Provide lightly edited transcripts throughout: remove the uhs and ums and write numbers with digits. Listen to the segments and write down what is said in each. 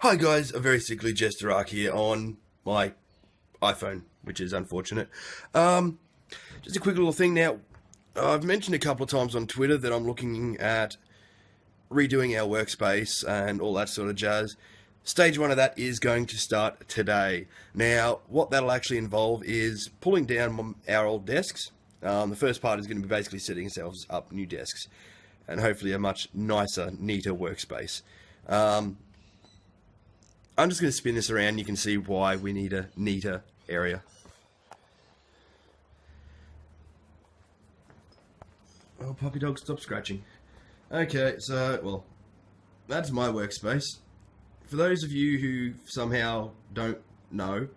Hi guys, a very sickly JesterArke here on my iPhone, which is unfortunate. Just a quick little thing now. I've mentioned a couple of times on Twitter that I'm looking at redoing our workspace and all that sort of jazz. Stage 1 of that is going to start today. Now, what that'll actually involve is pulling down our old desks. The first part is going to be basically setting ourselves up new desks and hopefully a much nicer, neater workspace. I'm just going to spin this around. You can see why we need a neater area. Oh, puppy dog, stop scratching. Okay, so, well, that's my workspace. For those of you who somehow don't know,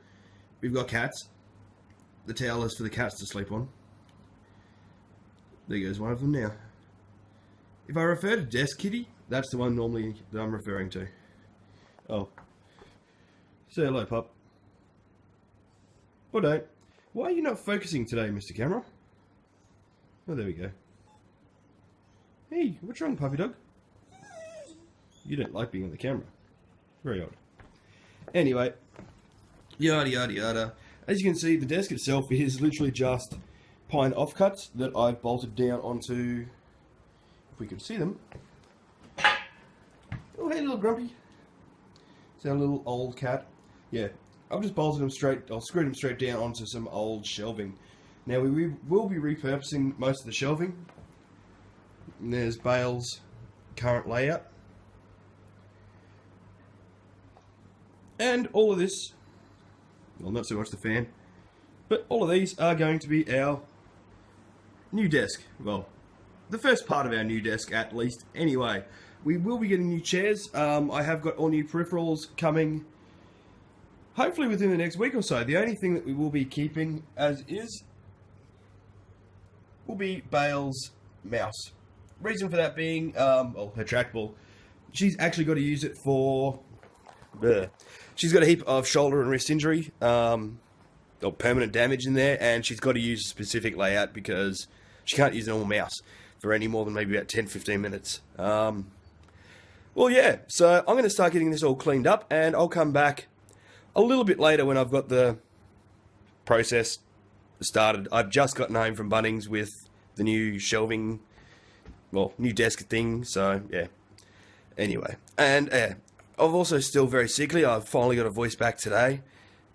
we've got cats. The towel is for the cats to sleep on. There goes one of them now. If I refer to Desk Kitty, that's the one normally that I'm referring to. Oh. Say hello, pup. Or don't. Why are you not focusing today, Mr. Camera? Oh, there we go. Hey, what's wrong, puppy dog? You don't like being on the camera. Very odd. Anyway, yada yada yada. As you can see, the desk itself is literally just pine offcuts that I've bolted down onto, if we can see them. Oh, hey, little Grumpy. It's our little old cat. Yeah, I've just bolted them straight, I'll screw them straight down onto some old shelving. Now we will be repurposing most of the shelving. And there's Bale's current layout. And all of this, well, not so much the fan, but all of these are going to be our new desk. Well, the first part of our new desk at least. Anyway, we will be getting new chairs. I have got all new peripherals coming hopefully within the next week or so. The only thing that we will be keeping as is will be Bale's mouse. Reason for that being, well, her trackball. She's actually got to use it for... She's got a heap of shoulder and wrist injury, or permanent damage in there, and she's got to use a specific layout because she can't use a normal mouse for any more than maybe about 10-15 minutes. Well, yeah, so I'm going to start getting this all cleaned up, and I'll come back a little bit later when I've got the process started. I've just gotten home from Bunnings with the new shelving, well, new desk thing, so yeah. Anyway, and I'm also still very sickly. I've finally got a voice back today.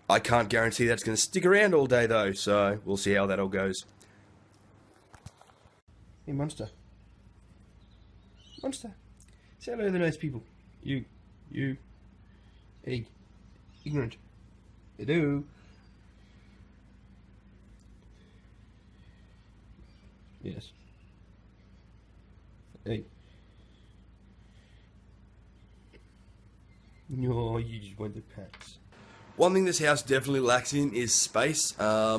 I can't guarantee that's going to stick around all day though, so we'll see how that all goes. Hey, Monster. Monster. Say hello to the nice people. You. Hey. Ignorant. Hello. Yes. Hey. No, you just want the pets. One thing this house definitely lacks in is space. I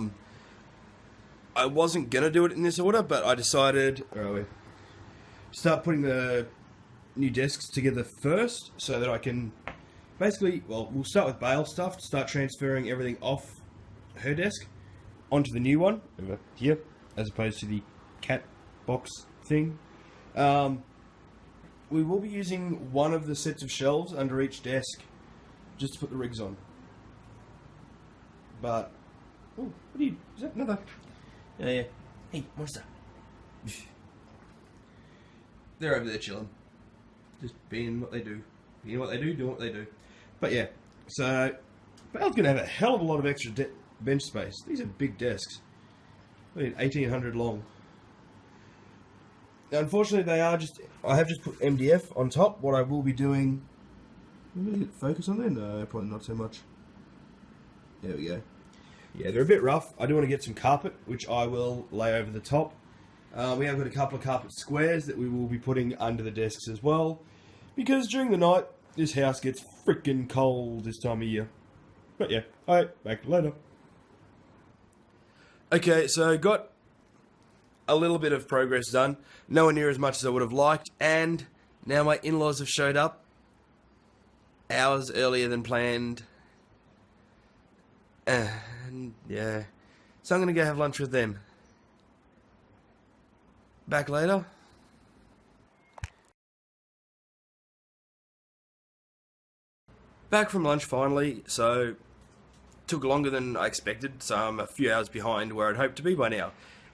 wasn't gonna do it in this order, but I decided start putting the new desks together first so that I can basically, well, we'll start with Bale stuff, start transferring everything off her desk onto the new one over here, as opposed to the cat box thing. We will be using one of the sets of shelves under each desk just to put the rigs on. But, oh, what are you, is that another? Yeah. Hey, Monster. They're over there chilling. Just being what they do. Being what they do, doing what they do. But yeah, so Bale's going to have a hell of a lot of extra bench space. These are big desks. I mean, 1800 long. Now, unfortunately, they are just... I have just put MDF on top. What I will be doing... Really get focus on there? No, probably not so much. There we go. Yeah, they're a bit rough. I do want to get some carpet, which I will lay over the top. We have got a couple of carpet squares that we will be putting under the desks as well. Because during the night, this house gets freaking cold this time of year. But yeah, alright, back later. Okay, so got a little bit of progress done. Nowhere near as much as I would have liked. And now my in-laws have showed up hours earlier than planned. And yeah, so I'm going to go have lunch with them. Back later. Back from lunch finally, so took longer than I expected, so I'm a few hours behind where I'd hoped to be by now.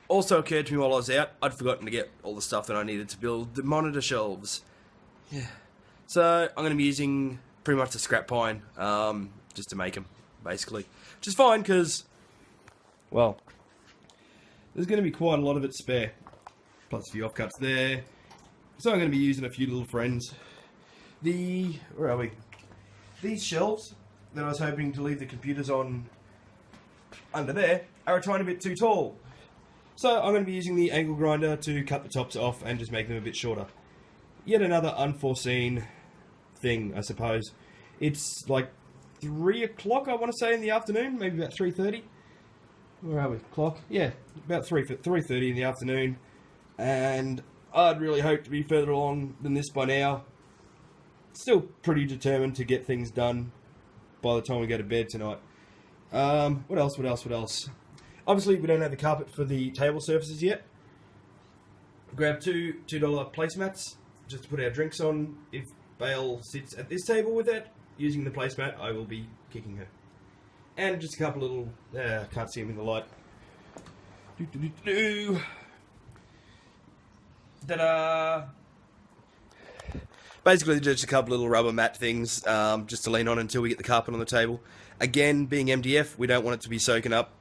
Also occurred to me while I was out, I'd forgotten to get all the stuff that I needed to build the monitor shelves. Yeah. So I'm going to be using pretty much the scrap pine, just to make them, basically. Which is fine, because, well, there's going to be quite a lot of it spare. Plus a few offcuts there. So I'm going to be using a few little friends. Where are we? These shelves that I was hoping to leave the computers on under there are a tiny bit too tall. So I'm going to be using the angle grinder to cut the tops off and just make them a bit shorter. Yet another unforeseen thing, I suppose. It's like 3 o'clock, I want to say, in the afternoon, maybe about 3:30. Where are we? Clock? Yeah, about 3:30 in the afternoon. And I'd really hoped to be further along than this by now. Still pretty determined to get things done by the time we go to bed tonight. What else? Obviously, we don't have the carpet for the table surfaces yet. Grab $2 placemats just to put our drinks on. If Bale sits at this table with it, using the placemat, I will be kicking her. And just a couple little... can't see him in the light. Ta-da! Basically, just a couple little rubber mat things, just to lean on until we get the carpet on the table. Again, being MDF, we don't want it to be soaking up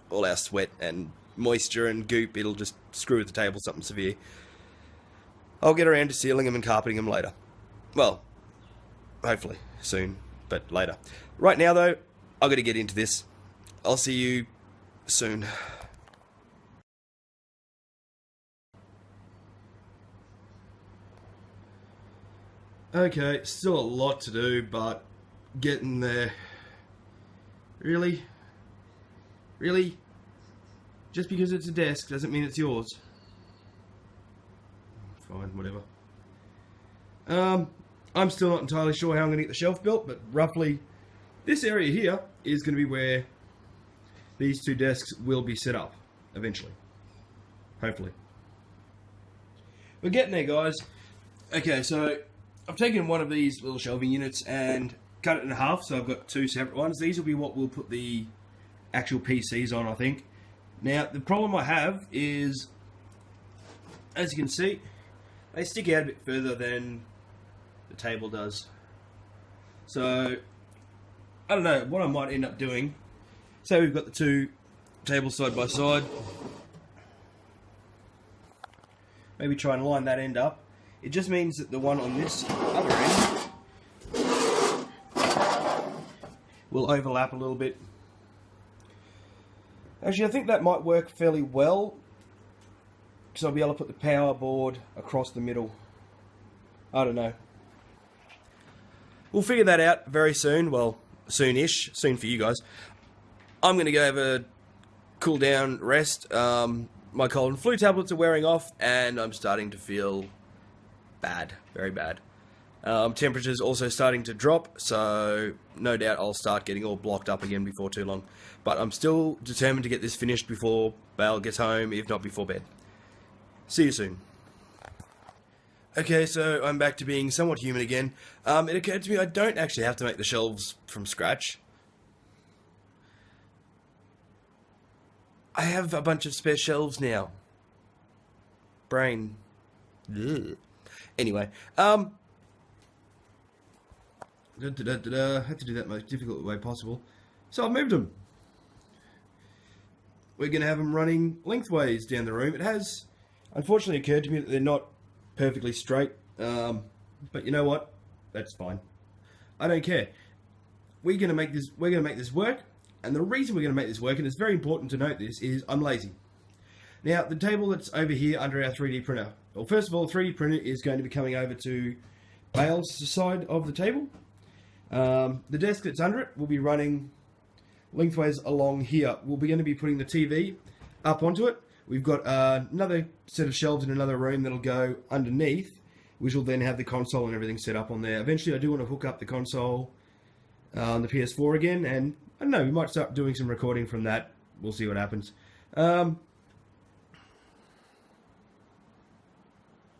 all our sweat and moisture and goop. It'll just screw with the table something severe. I'll get around to sealing them and carpeting them later. Well, hopefully soon, but later. Right now, though, I've got to get into this. I'll see you soon. Okay, still a lot to do, but getting there. Really? Really? Just because it's a desk doesn't mean it's yours. Fine, whatever. I'm still not entirely sure how I'm going to get the shelf built, but roughly this area here is going to be where these 2 desks will be set up eventually. Hopefully. We're getting there, guys. Okay, so I've taken one of these little shelving units and cut it in half, so I've got 2 separate ones. These will be what we'll put the actual PCs on, I think. Now, the problem I have is, as you can see, they stick out a bit further than the table does. So, I don't know, what I might end up doing, say we've got the 2 tables side by side, maybe try and line that end up. It just means that the one on this other end will overlap a little bit. Actually, I think that might work fairly well, because I'll be able to put the power board across the middle. I don't know. We'll figure that out very soon. Well, soon-ish. Soon for you guys. I'm going to go have a cool down, rest. My cold and flu tablets are wearing off, and I'm starting to feel bad. Very bad. Temperature's also starting to drop, so no doubt I'll start getting all blocked up again before too long. But I'm still determined to get this finished before Bale gets home, if not before bed. See you soon. Okay, so I'm back to being somewhat human again. It occurred to me I don't actually have to make the shelves from scratch. I have a bunch of spare shelves now. Brain. Ugh. Anyway, had to do that most difficult way possible. So I've moved them. We're going to have them running lengthways down the room. It has, unfortunately, occurred to me that they're not perfectly straight. But you know what? That's fine. I don't care. We're going to make this. We're going to make this work. And the reason we're going to make this work, and it's very important to note this, is I'm lazy. Now, the table that's over here under our 3D printer. Well, first of all, 3D printer is going to be coming over to Bale's side of the table. The desk that's under it will be running lengthways along here. We're going to be putting the TV up onto it. We've got another set of shelves in another room that'll go underneath, which will then have the console and everything set up on there. Eventually, I do want to hook up the console on the PS4 again, and I don't know, we might start doing some recording from that. We'll see what happens. Hello.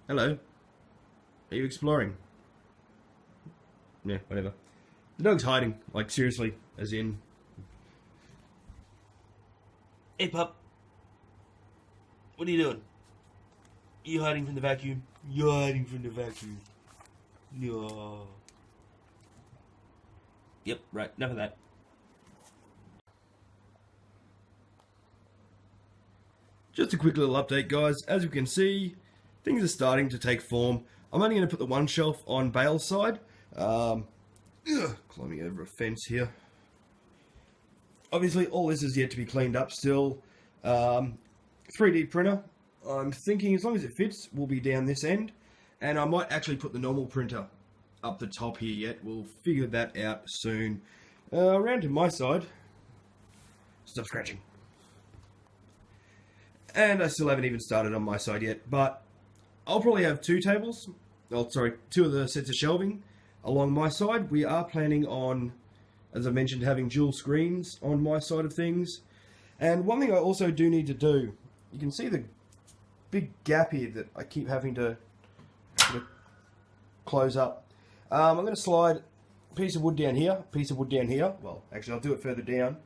Are you exploring? Yeah, whatever. The dog's hiding. Like, seriously. As in... Hey, pup. What are you doing? You hiding from the vacuum? You're hiding from the vacuum. No. Yep, right. Enough of that. Just a quick little update, guys. As you can see, things are starting to take form. I'm only going to put the one shelf on Bale's side. Climbing over a fence here. Obviously, all this is yet to be cleaned up still. 3D printer. I'm thinking as long as it fits, we'll be down this end. And I might actually put the normal printer up the top here yet. We'll figure that out soon. Around to my side. Stop scratching. And I still haven't even started on my side yet, but I'll probably have two tables. Oh, sorry, two of the sets of shelving along my side. We are planning on, as I mentioned, having dual screens on my side of things. And one thing I also do need to do, you can see the big gap here that I keep having to sort of close up. I'm going to slide a piece of wood down here, piece of wood down here. Well, actually, I'll do it further down.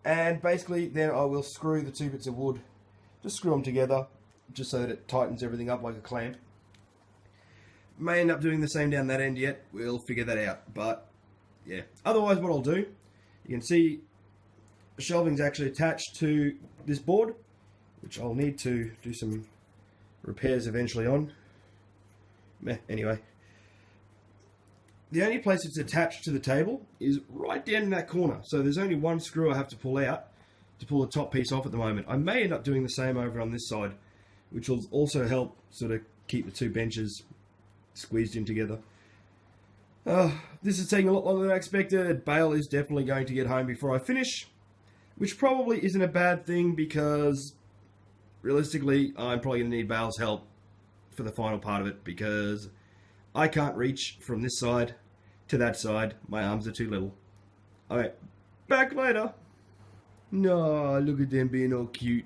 And basically, then I will screw the two bits of wood. Just screw them together, just so that it tightens everything up like a clamp. May end up doing the same down that end yet. We'll figure that out. But, yeah. Otherwise, what I'll do, you can see the shelving's actually attached to this board, which I'll need to do some repairs eventually on. Anyway. The only place it's attached to the table is right down in that corner. So there's only one screw I have to pull out to pull the top piece off at the moment. I may end up doing the same over on this side, which will also help sort of keep the two benches squeezed in together. This is taking a lot longer than I expected. Bale is definitely going to get home before I finish, which probably isn't a bad thing because realistically I'm probably going to need Bale's help for the final part of it because I can't reach from this side to that side. My arms are too little. Alright, back later. No, look at them being all cute.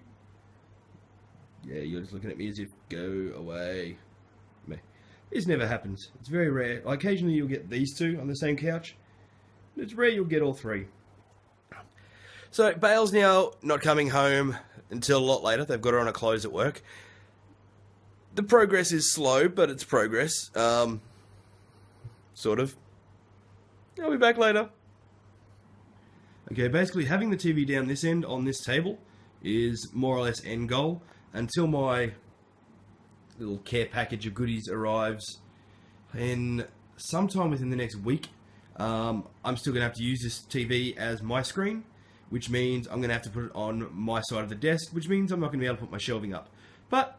Yeah, you're just looking at me as if, go away. This never happens. It's very rare. Occasionally you'll get these two on the same couch. It's rare you'll get all three. So, Bale's now not coming home until a lot later. They've got her on a close at work. The progress is slow, but it's progress. Sort of. I'll be back later. Okay, basically having the TV down this end on this table is more or less end goal until my little care package of goodies arrives in sometime within the next week. I'm still going to have to use this TV as my screen, which means I'm going to have to put it on my side of the desk, which means I'm not going to be able to put my shelving up. But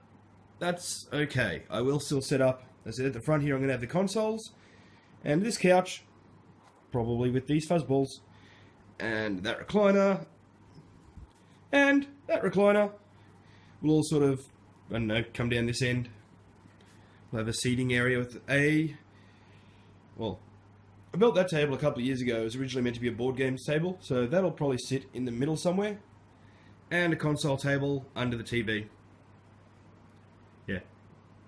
that's okay. I will still set up, as I said, at the front here I'm going to have the consoles and this couch, probably with these fuzzballs. And that recliner, and that recliner will all sort of, I don't know, come down this end. We'll have a seating area with well, I built that table a couple of years ago. It was originally meant to be a board games table, so that'll probably sit in the middle somewhere. And a console table under the TV.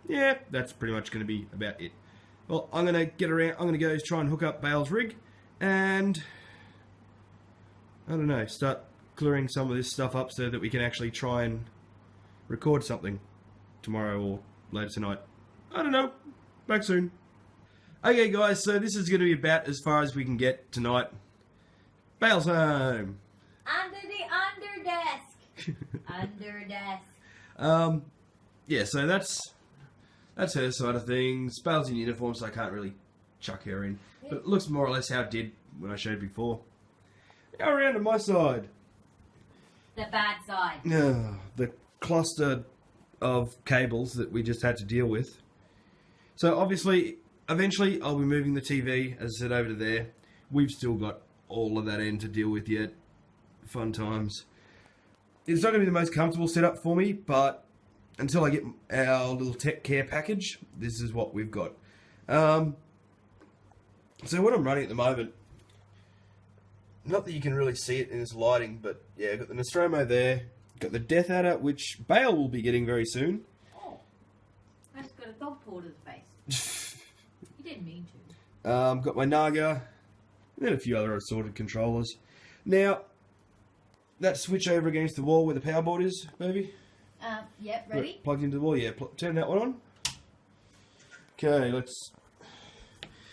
Yeah, that's pretty much going to be about it. Well, I'm going to get around, I'm going to go try and hook up Bale's rig, and I don't know, start clearing some of this stuff up so that we can actually try and record something tomorrow or later tonight. I don't know. Back soon. Okay, guys, so this is going to be about as far as we can get tonight. Bale's home. Under the underdesk. Underdesk. Yeah, so that's her side of things. Bale's in uniform, so I can't really chuck her in. But it looks more or less how it did when I showed before. Now around to my side. The bad side. The cluster of cables that we just had to deal with. So obviously, eventually I'll be moving the TV, as I said, over to there. We've still got all of that end to deal with yet. Fun times. It's not going to be the most comfortable setup for me, but until I get our little tech care package, this is what we've got. So what I'm running at the moment, not that you can really see it in this lighting, but yeah, I've got the Nostromo there, got the Death Adder, which Bale will be getting very soon. Oh, I just got a dog paw to the face. You didn't mean to. Got my Naga, And then a few other assorted controllers. Now, that switch over against the wall where the power board is, baby. Yep, ready? Plugged into the wall, yeah. Turn that one on. Okay, let's...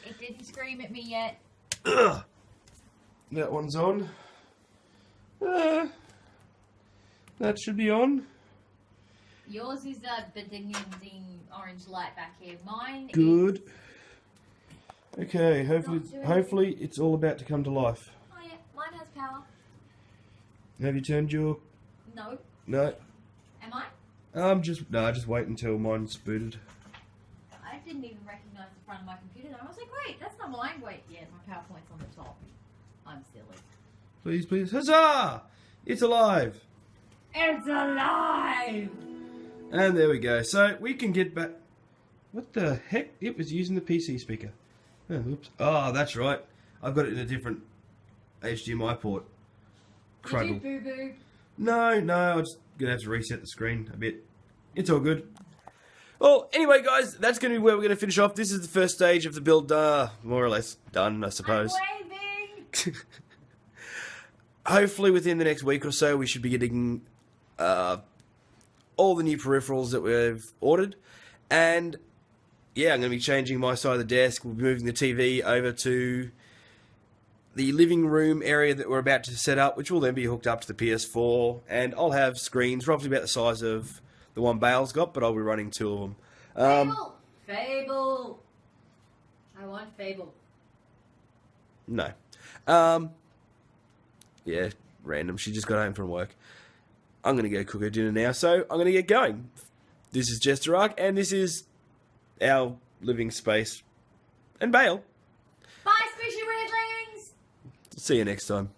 It didn't scream at me yet. Ugh. That one's on. That should be on. Yours is the ding orange light back here. Mine Good. is... Okay, hopefully it's all about to come to life. Oh yeah, mine has power. Have you turned your... No. No. Am I? Just wait until mine's booted. I didn't even recognise the front of my computer. I was like, wait, that's not mine. Wait, yeah, my PowerPoint's on the top. I'm silly. Please, please. Huzzah! It's alive! It's alive! And there we go. So we can get back... What the heck? It was using the PC speaker. Oh, oops. Oh, that's right. I've got it in a different HDMI port. Did you boo-boo? No, I'm just going to have to reset the screen a bit. It's all good. Well, anyway, guys, that's going to be where we're going to finish off. This is the first stage of the build, more or less done, I suppose. I'm waving! Hopefully within the next week or so, we should be getting all the new peripherals that we've ordered. And, yeah, I'm going to be changing my side of the desk. We'll be moving the TV over to the living room area that we're about to set up, which will then be hooked up to the PS4. And I'll have screens roughly about the size of the one Bale's got, but I'll be running two of them. Fable! Fable! I want Fable. No. Yeah, random. She just got home from work. I'm going to go cook her dinner now, so I'm going to get going. This is JesterArke, and this is our living space. And Bale. Bye, squishy weirlings! See you next time.